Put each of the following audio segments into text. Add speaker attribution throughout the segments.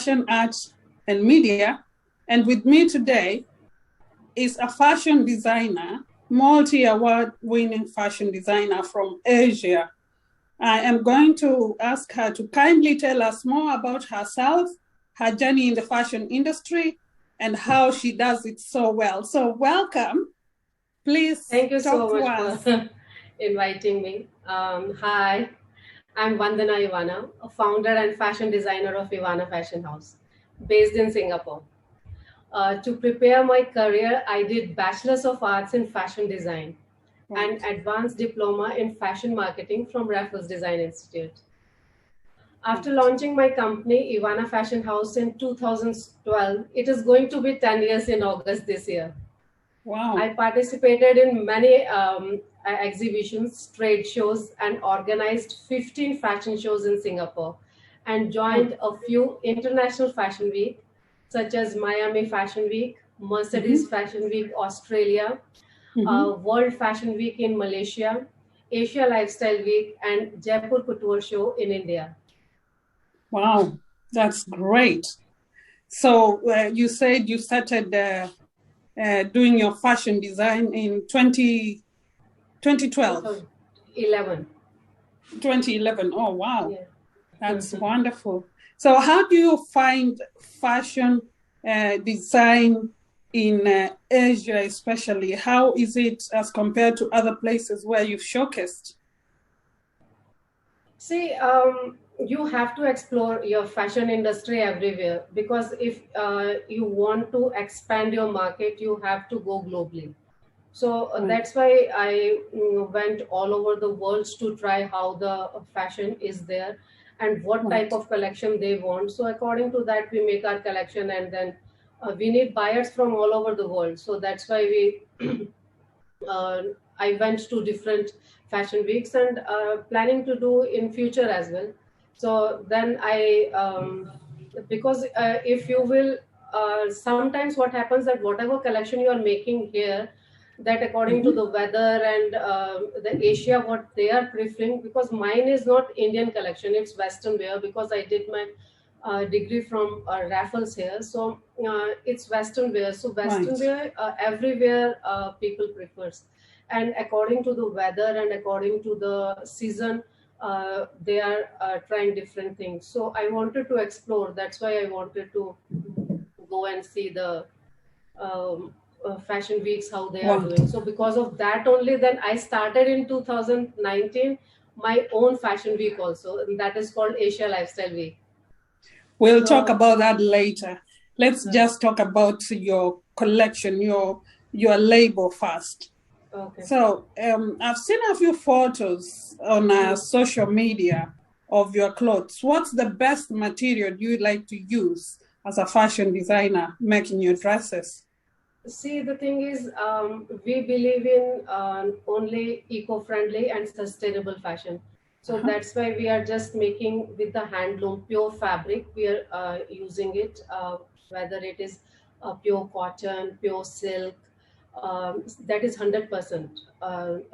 Speaker 1: fashion, arts, and media. And with me today is a fashion designer, multi-award winning fashion designer from Asia. I am going to ask her to kindly tell us more about herself, her journey in the fashion industry, and how she does it so well. So welcome. Please
Speaker 2: Thank you so much for inviting me. Hi, I'm Vandana Evanna, a founder and fashion designer of Evanna Fashion House, based in Singapore. To prepare my career, I did Bachelor's of Arts in Fashion Design and Advanced Diploma in Fashion Marketing from Raffles Design Institute. After launching my company, Evanna Fashion House in 2012, it is going to be 10 years in August this year.
Speaker 1: Wow.
Speaker 2: I participated in many exhibitions, trade shows, and organized 15 fashion shows in Singapore and joined a few international fashion week, such as Miami Fashion Week, Mercedes Fashion Week, Australia, World Fashion Week in Malaysia, Asia Lifestyle Week, and Jaipur Couture Show in India.
Speaker 1: Wow, that's great. So you said you started doing your fashion design in 2012? 2011. Oh, wow. Yeah. That's wonderful. So how do you find fashion design in Asia especially? How is it as compared to other places where you've showcased?
Speaker 2: See, you have to explore your fashion industry everywhere, because if you want to expand your market, you have to go globally. So that's why I went all over the world to try how the fashion is there and what type of collection they want. So according to that, we make our collection, and then we need buyers from all over the world. So that's why we I went to different fashion weeks and planning to do in future as well. So then because if you will, sometimes what happens that whatever collection you are making here, that according to the weather and the Asia, what they are preferring, because mine is not Indian collection, it's Western wear, because I did my degree from Raffles here. So it's Western wear. So Western wear, everywhere people prefers. And according to the weather and according to the season, they are trying different things. So I wanted to explore. That's why I wanted to go and see the fashion weeks, how they are doing. So because of that only, then I started in 2019 my own fashion week also, and that is called Asia Lifestyle Week.
Speaker 1: We'll talk about that later. Let's just talk about your collection, your label first.
Speaker 2: Okay.
Speaker 1: So I've seen a few photos on social media of your clothes. What's the best material you like to use as a fashion designer making your dresses?
Speaker 2: See, the thing is, we believe in only eco-friendly and sustainable fashion. So that's why we are just making with the handloom, pure fabric. We are using it, whether it is pure cotton, pure silk, that is 100%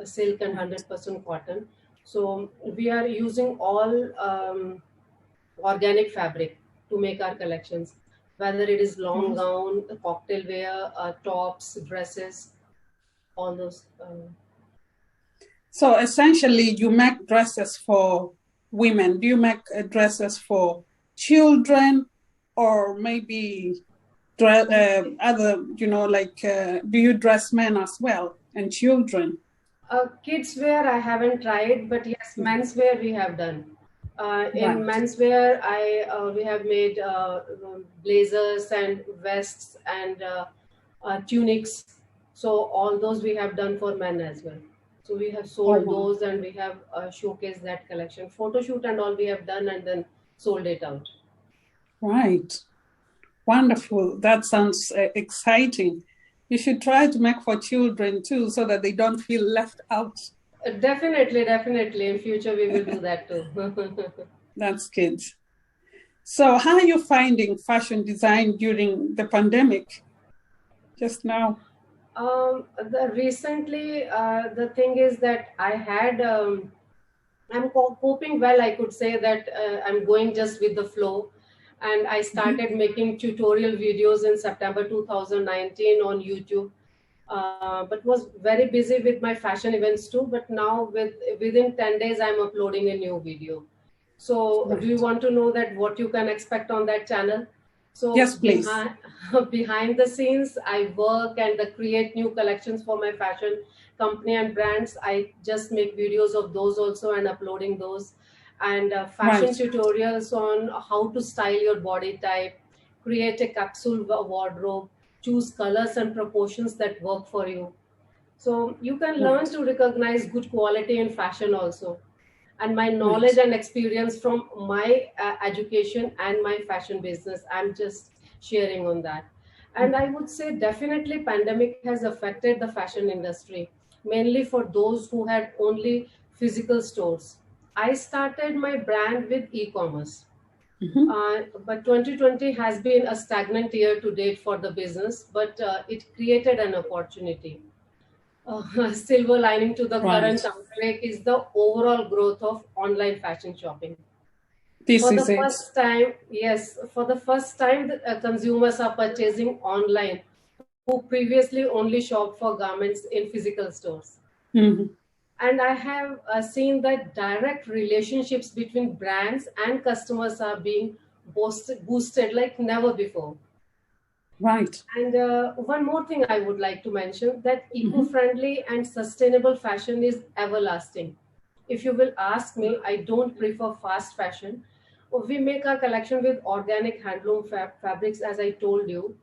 Speaker 2: silk and 100% cotton. So we are using all organic fabric to make our collections, whether it is long gown, cocktail wear, tops, dresses, all those.
Speaker 1: So essentially, you make dresses for women. Do you make dresses for children, or maybe other, do you dress men as well and children?
Speaker 2: Kids wear I haven't tried, but yes, men's wear we have done. In menswear, we have made blazers and vests and tunics. So all those we have done for men as well. So we have sold those, and we have showcased that collection. Photo shoot and all we have done, and then sold it out.
Speaker 1: Right. Wonderful. That sounds exciting. You should try to make for children too, so that they don't feel left out.
Speaker 2: Definitely. In future, we will do that too.
Speaker 1: That's good. So how are you finding fashion design during the pandemic just now?
Speaker 2: Recently, the thing is that I had, I'm coping well, I could say that I'm going just with the flow. And I started making tutorial videos in September 2019 on YouTube. But was very busy with my fashion events too. But now within 10 days, I'm uploading a new video. So do you want to know that what you can expect on that channel? So
Speaker 1: yes, please.
Speaker 2: Behind the scenes, I work and create new collections for my fashion company and brands. I just make videos of those also and uploading those. And fashion tutorials on how to style your body type, create a capsule wardrobe, choose colors and proportions that work for you. So you can learn to recognize good quality in fashion also. And my knowledge and experience from my education and my fashion business, I'm just sharing on that. And I would say definitely pandemic has affected the fashion industry, mainly for those who had only physical stores. I started my brand with e-commerce. But 2020 has been a stagnant year to date for the business, but it created an opportunity. Silver lining to the current outbreak is the overall growth of online fashion shopping.
Speaker 1: This
Speaker 2: For
Speaker 1: is
Speaker 2: the
Speaker 1: it.
Speaker 2: first time, yes, for the first time, consumers are purchasing online who previously only shopped for garments in physical stores. And I have seen that direct relationships between brands and customers are being boosted like never before.
Speaker 1: Right.
Speaker 2: And one more thing I would like to mention, that eco-friendly and sustainable fashion is everlasting. If you will ask me, I don't prefer fast fashion. We make our collection with organic handloom fabrics, as I told you.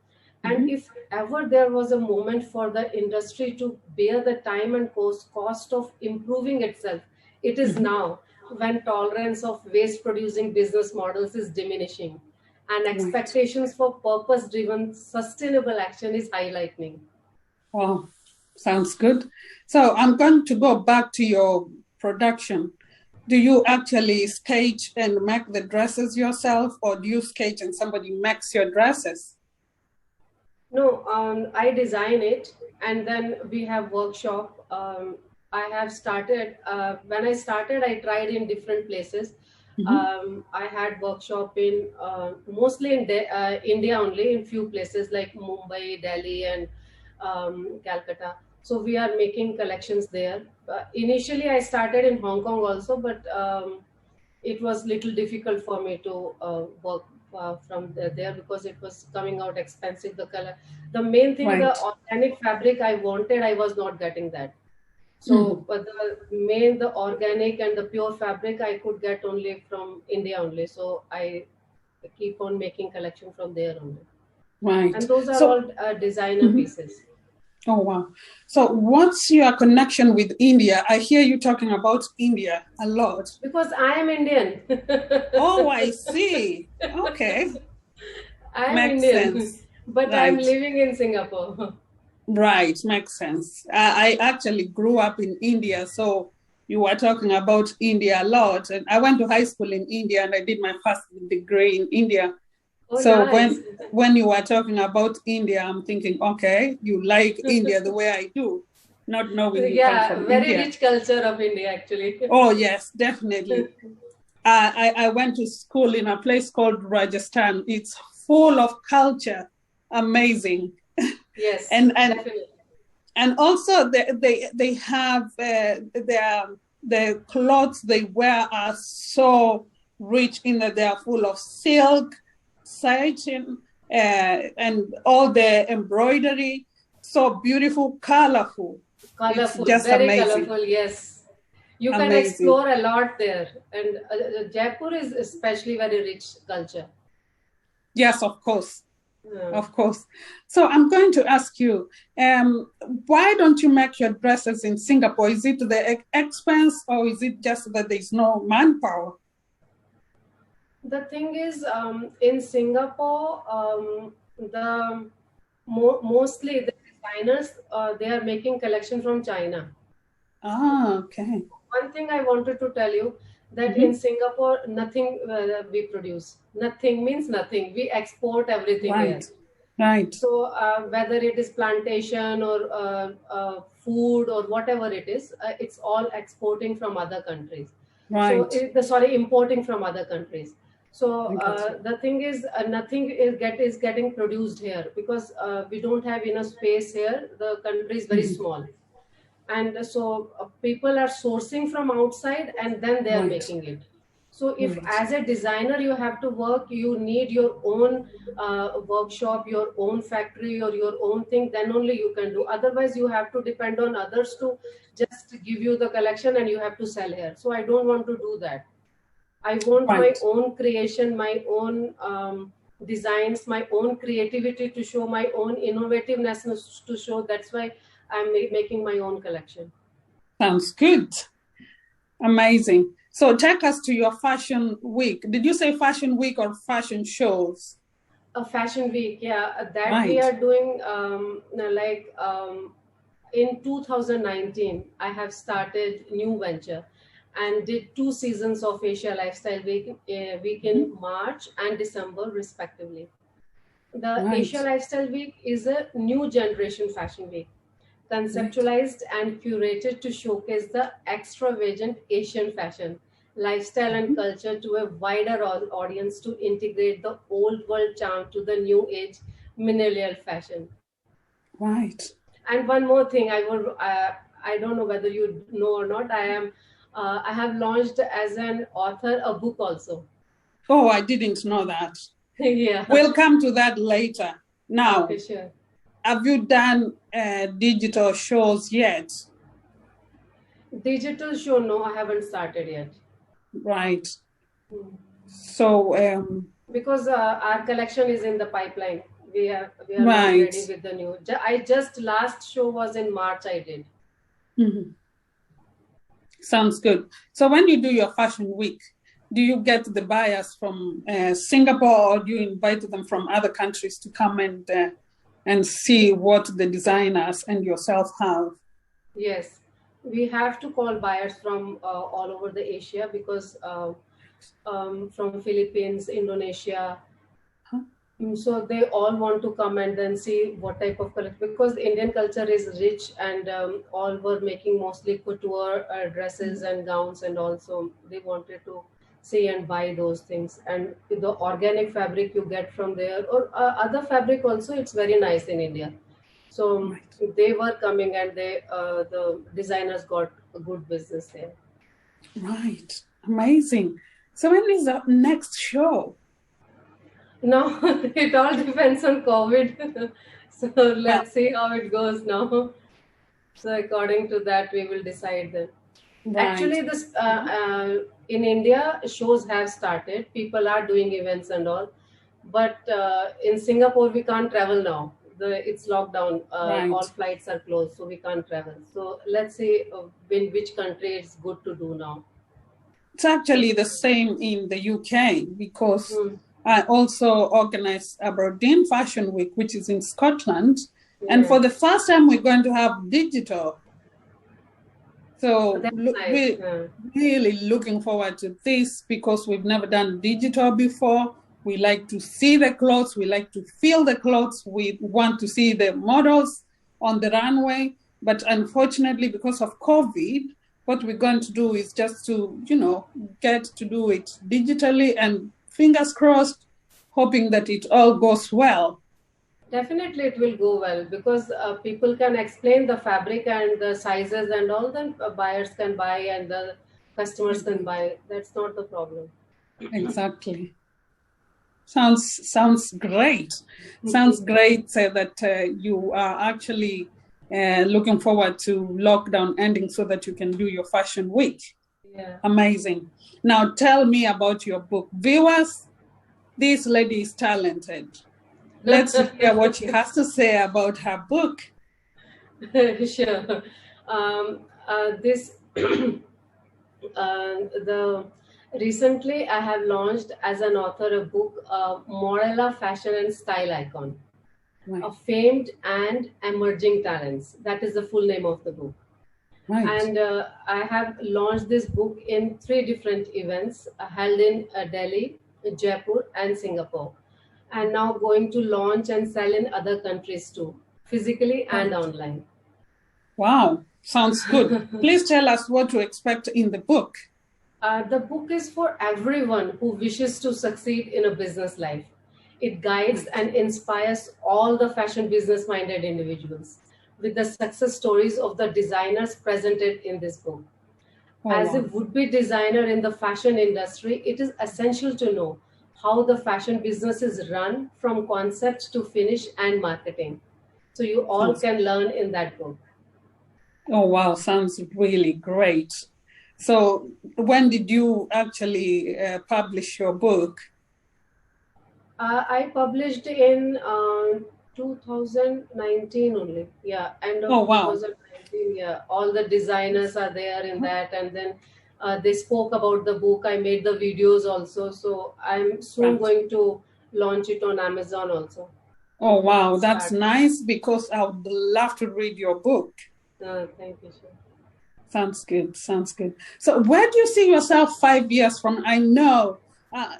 Speaker 2: And if ever there was a moment for the industry to bear the time and cost of improving itself, it is now, when tolerance of waste producing business models is diminishing and expectations for purpose driven sustainable action is highlighting.
Speaker 1: Wow, sounds good. So I'm going to go back to your production. Do you actually sketch and make the dresses yourself, or do you sketch and somebody makes your dresses?
Speaker 2: No, I design it, and then we have workshop. I have started, when I started, I tried in different places. I had workshop in mostly in India only, in few places like Mumbai, Delhi, and Calcutta. So we are making collections there. Initially, I started in Hong Kong also, but it was little difficult for me to work from there because it was coming out expensive. The color, the main thing, the organic fabric I wanted, I was not getting that. So, but the organic and the pure fabric I could get only from India only. So I keep on making collection from there only.
Speaker 1: Right.
Speaker 2: And those are all designer pieces.
Speaker 1: Oh, wow. So what's your connection with India? I hear you talking about India a lot.
Speaker 2: Because I am Indian.
Speaker 1: Oh, I see. Okay.
Speaker 2: I am
Speaker 1: Makes
Speaker 2: Indian,
Speaker 1: sense.
Speaker 2: but I'm living in Singapore.
Speaker 1: Right, makes sense. I actually grew up in India, so you were talking about India a lot. And I went to high school in India and I did my first degree in India.
Speaker 2: Oh,
Speaker 1: so
Speaker 2: nice.
Speaker 1: when you were talking about India, I'm thinking, okay, you like India the way I do, not knowing you come from
Speaker 2: very
Speaker 1: India.
Speaker 2: rich culture of India, actually.
Speaker 1: Oh, yes, definitely. I went to school in a place called Rajasthan. It's full of culture, amazing.
Speaker 2: Yes,
Speaker 1: and
Speaker 2: definitely.
Speaker 1: And also they have the clothes they wear are so rich in that they are full of silk, satin, and all the embroidery, so beautiful, colorful.
Speaker 2: Colorful,
Speaker 1: it's just
Speaker 2: very
Speaker 1: amazing.
Speaker 2: Colorful, yes. You can
Speaker 1: Amazing.
Speaker 2: explore a lot there. And Jaipur is especially very rich culture.
Speaker 1: Yes, of course. Of course. So I'm going to ask you, why don't you make your dresses in Singapore? Is it the expense, or is it just that there's no manpower?
Speaker 2: The thing is, in Singapore, mostly the designers, they are making collection from China.
Speaker 1: Ah, okay.
Speaker 2: One thing I wanted to tell you, that in Singapore, nothing we produce. Nothing means nothing. We export everything here.
Speaker 1: Right.
Speaker 2: So whether it is plantation or food or whatever it is, it's all exporting from other countries.
Speaker 1: Right.
Speaker 2: So importing from other countries. So the thing is, nothing is getting produced here because we don't have enough space here. The country is very small, and so people are sourcing from outside and then they are making it. So if as a designer you have to work, you need your own workshop, your own factory, or your own thing, then only you can do. Otherwise you have to depend on others to just give you the collection and you have to sell here. So I don't want to do that. I want my own creation, my own designs, my own creativity to show, my own innovativeness to show. That's why I'm making my own collection.
Speaker 1: Sounds good. Amazing. So take us to your fashion week. Did you say fashion week or fashion shows?
Speaker 2: A fashion week, yeah. That we are doing in 2019, I have started new venture and did 2 seasons of Asia Lifestyle Week in March and December respectively. The Asia Lifestyle Week is a new generation fashion week, conceptualized and curated to showcase the extravagant Asian fashion, lifestyle and culture to a wider audience, to integrate the old world charm to the new age millennial fashion.
Speaker 1: Right.
Speaker 2: And one more thing, I don't know whether you know or not, I have launched as an author a book also.
Speaker 1: Oh, I didn't know that.
Speaker 2: Yeah.
Speaker 1: We'll come to that later. Now,
Speaker 2: okay, sure.
Speaker 1: Have you done digital shows yet?
Speaker 2: Digital show, no, I haven't started yet.
Speaker 1: Right. So,
Speaker 2: because our collection is in the pipeline. We are not ready with the new. Last show was in March I did.
Speaker 1: Sounds good. So when you do your fashion week, do you get the buyers from Singapore, or do you invite them from other countries to come and see what the designers and yourself have?
Speaker 2: Yes, we have to call buyers from all over the Asia, because from Philippines, Indonesia. So they all want to come and then see what type of collection, because the Indian culture is rich, and all were making mostly couture dresses and gowns, and also they wanted to see and buy those things. And the organic fabric you get from there, or other fabric also, it's very nice in India. So they were coming, and the designers got a good business there.
Speaker 1: Right. Amazing. So when is the next show?
Speaker 2: No, it all depends on COVID. So let's see how it goes now. So according to that, we will decide then. Right. Actually, this in India, shows have started. People are doing events and all. But in Singapore, we can't travel now. It's lockdown. All flights are closed, so we can't travel. So let's see in which country it's good to do now.
Speaker 1: It's actually the same in the UK, because I also organize Aberdeen Fashion Week, which is in Scotland. And for the first time, we're going to have digital. So we're really looking forward to this, because we've never done digital before. We like to see the clothes. We like to feel the clothes. We want to see the models on the runway. But unfortunately, because of COVID, what we're going to do is just to, get to do it digitally, and fingers crossed, hoping that it all goes well.
Speaker 2: Definitely it will go well, because people can explain the fabric and the sizes and all, then buyers can buy and the customers can buy. That's not the problem.
Speaker 1: Exactly. Sounds great. Sounds great that you are actually looking forward to lockdown ending so that you can do your fashion week.
Speaker 2: Yeah.
Speaker 1: Amazing. Now tell me about your book. Viewers, this lady is talented. Let's hear what she has to say about her book.
Speaker 2: Sure. Recently I have launched as an author a book, Morella Fashion and Style Icon, of famed and emerging talents. That is the full name of the book. Right. And I have launched this book in 3 different events held in Delhi, Jaipur and Singapore. And now going to launch and sell in other countries too, physically and online.
Speaker 1: Wow, sounds good. Please tell us what to expect in the book.
Speaker 2: The book is for everyone who wishes to succeed in a business life. It guides and inspires all the fashion business minded individuals with the success stories of the designers presented in this book. As a
Speaker 1: wow.
Speaker 2: would-be designer in the fashion industry, it is essential to know how the fashion business is run from concept to finish and marketing. So you all
Speaker 1: Sounds,
Speaker 2: can learn in that book.
Speaker 1: oh, wow. Sounds really great. So when did you actually publish your book?
Speaker 2: I published in 2019 only. Yeah, end
Speaker 1: Oh,
Speaker 2: of
Speaker 1: wow.
Speaker 2: 2019. Yeah, all the designers are there in that, and then they spoke about the book. I made the videos also, so I'm soon
Speaker 1: Right.
Speaker 2: going to launch it on Amazon also.
Speaker 1: Oh,
Speaker 2: It will
Speaker 1: wow. That's
Speaker 2: start.
Speaker 1: nice because I would love to read your book.
Speaker 2: Thank you, sir.
Speaker 1: Sounds good. Sounds good. So, where do you see yourself 5 years from? I know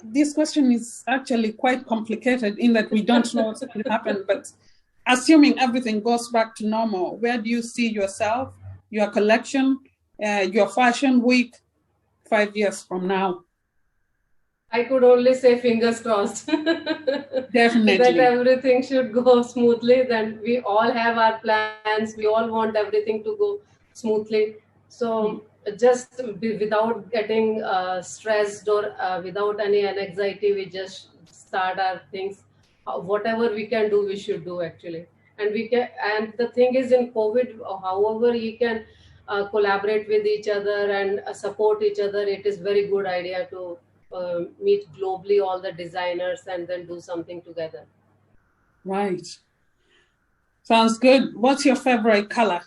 Speaker 1: this question is actually quite complicated in that we don't know what's going to happen, but assuming everything goes back to normal, where do you see yourself, your collection, your fashion week 5 years from now?
Speaker 2: I could only say fingers crossed that
Speaker 1: Definitely.
Speaker 2: everything should go smoothly. Then we all have our plans. We all want everything to go smoothly. So just without getting stressed or without any anxiety, we just start our things. Whatever we can do, we should do actually. And we can. And the thing is, in COVID, however you can collaborate with each other and support each other, it is very good idea to meet globally all the designers and then do something together.
Speaker 1: Right. Sounds good. What's your favorite color?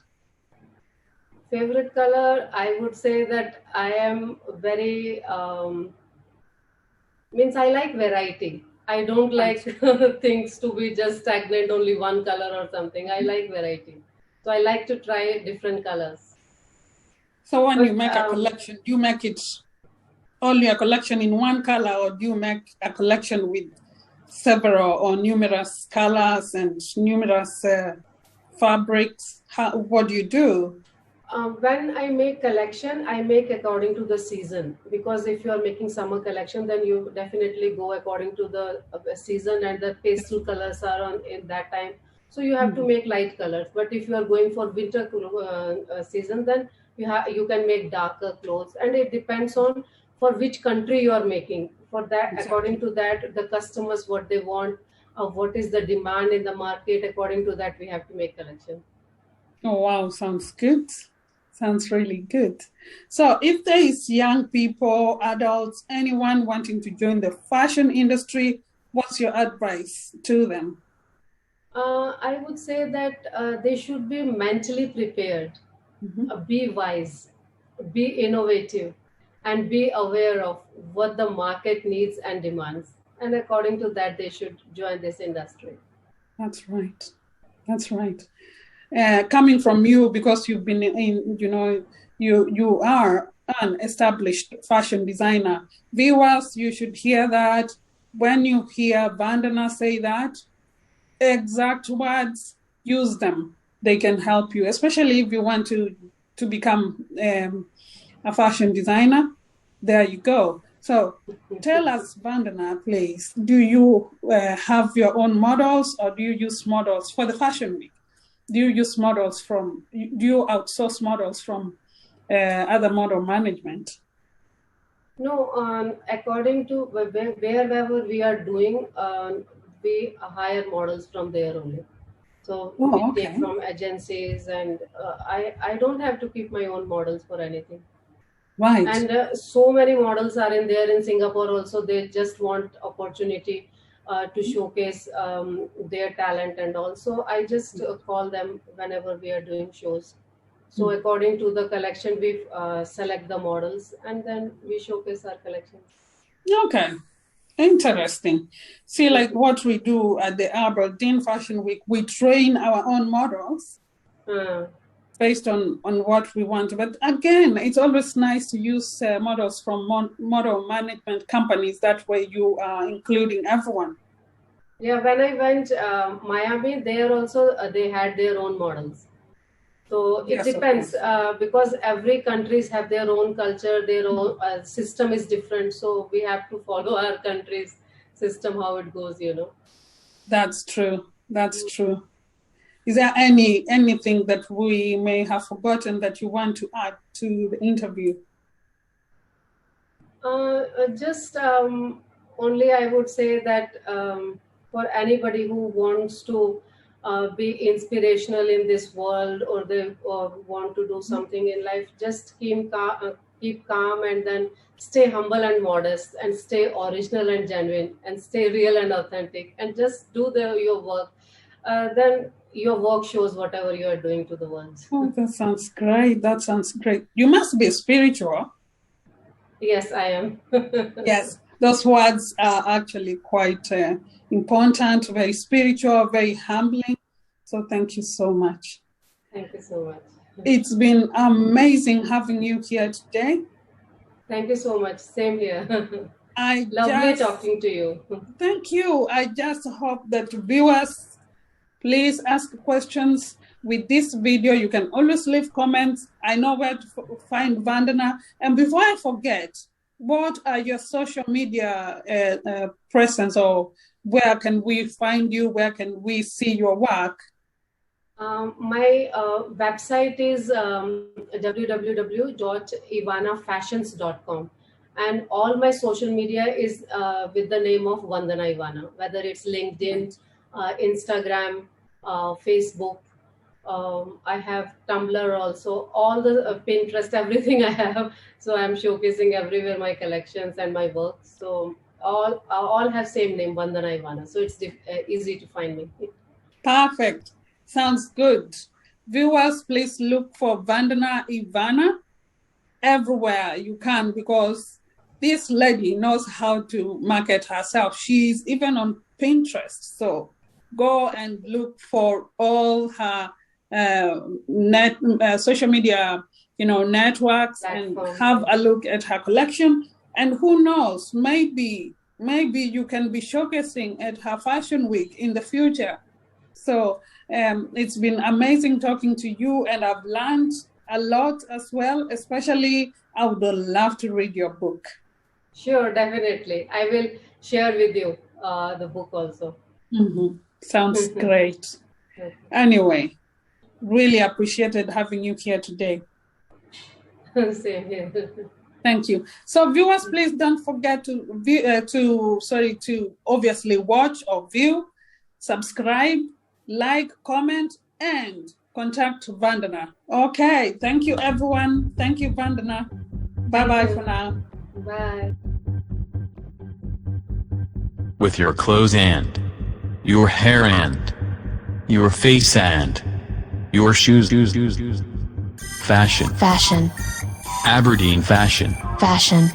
Speaker 2: Favorite color, I would say that I am very means I like variety. I don't
Speaker 1: Right.
Speaker 2: like things to be just stagnant, only one color or something. I like variety, so I like to try different colors.
Speaker 1: So when you
Speaker 2: But
Speaker 1: make a collection, do you make it only a collection in one color, or do you make a collection with several or numerous colors and numerous fabrics? What do you do?
Speaker 2: when I make collection, I make according to the season, because if you are making summer collection, then you definitely go according to the season, and the pastel colors are on in that time. So you have to
Speaker 1: Mhm.
Speaker 2: make light colors. But if you are going for winter season, then you can make darker clothes, and it depends on for which country you are making. For that, according
Speaker 1: Exactly.
Speaker 2: to that, the customers what they want, what is the demand in the market. According to that, we have to make collection.
Speaker 1: Oh, wow, sounds good. Sounds really good. So, if there is young people, adults, anyone wanting to join the fashion industry, what's your advice to them?
Speaker 2: I would say that they should be mentally prepared,
Speaker 1: Mhm.
Speaker 2: be wise, be innovative, and be aware of what the market needs and demands. And according to that, they should join this industry.
Speaker 1: That's right. That's right. Coming from you, because you've been in, you are an established fashion designer. Viewers, you should hear that. When you hear Vandana say that, exact words, use them. They can help you, especially if you want to become a fashion designer. There you go. So tell us, Vandana, please, do you have your own models, or do you use models for the fashion week? Do you use models from, do you outsource models from other model management?
Speaker 2: No, according to wherever we are doing, we hire models from there only. So we
Speaker 1: Oh,
Speaker 2: take
Speaker 1: okay.
Speaker 2: from agencies, and I don't have to keep my own models for anything.
Speaker 1: Right.
Speaker 2: And so many models are in there in Singapore also. They just want opportunity to showcase their talent, and also I just call them whenever we are doing shows. So
Speaker 1: Mm.
Speaker 2: according to the collection, we select the models, and then we showcase our collections.
Speaker 1: Okay. Interesting. See, like what we do at the Aberdeen Fashion Week, we train our own models
Speaker 2: uh,
Speaker 1: based on what we want. But again, it's always nice to use models from model management companies. That way you are including everyone.
Speaker 2: yeah, when I went Miami, there also they had their own models. So it
Speaker 1: Yes, of
Speaker 2: depends because every countries have their own culture, their own system is different. So we have to follow our country's system, how it goes, you know.
Speaker 1: That's true. That's true. Is there anything that we may have forgotten that you want to add to the interview?
Speaker 2: Just only I would say that for anybody who wants to be inspirational in this world, or they want to do something in life, just keep calm, and then stay humble and modest, and stay original and genuine, and stay real and authentic, and just do your work. Then your work shows whatever you are doing to the world.
Speaker 1: Oh, that sounds great. That sounds great. You must be spiritual.
Speaker 2: Yes, I am.
Speaker 1: Yes, those words are actually quite important, very spiritual, very humbling. So thank you so much.
Speaker 2: Thank you so much.
Speaker 1: It's been amazing having you here today.
Speaker 2: Thank you so much. Same here. Lovely talking to you.
Speaker 1: Thank you. I just hope that viewers, please ask questions. With this video, you can always leave comments. I know where to find Vandana. And before I forget, what are your social media presence, or where can we find you? Where can we see your work?
Speaker 2: My website is www.evannafashions.com, and all my social media is with the name of Vandana Evanna, whether it's LinkedIn, Instagram, Facebook. I have Tumblr also, all the Pinterest, everything I have. So I'm showcasing everywhere my collections and my work. So all have same name, Vandana Evanna. So it's easy to find me.
Speaker 1: Perfect. Sounds good. Viewers, please look for Vandana Evanna everywhere you can, because this lady knows how to market herself. She's even on Pinterest. So go and look for all her social media, networks, and have a look at her collection. And who knows, maybe you can be showcasing at her fashion week in the future. So it's been amazing talking to you, and I've learned a lot as well. Especially, I would love to read your book.
Speaker 2: Sure, definitely. I will share with you the book also.
Speaker 1: Mm-hmm. Sounds great. Anyway, really appreciated having you here today.
Speaker 2: Same here.
Speaker 1: Thank you. So viewers, please don't forget to obviously watch or view, subscribe, like, comment, and contact Vandana. Okay. Thank you, everyone. Thank you, Vandana. Bye-bye for now.
Speaker 2: Bye.
Speaker 3: With your clothes and your hair and your face and your shoes. Fashion.
Speaker 4: Fashion.
Speaker 3: Aberdeen fashion.
Speaker 4: Fashion.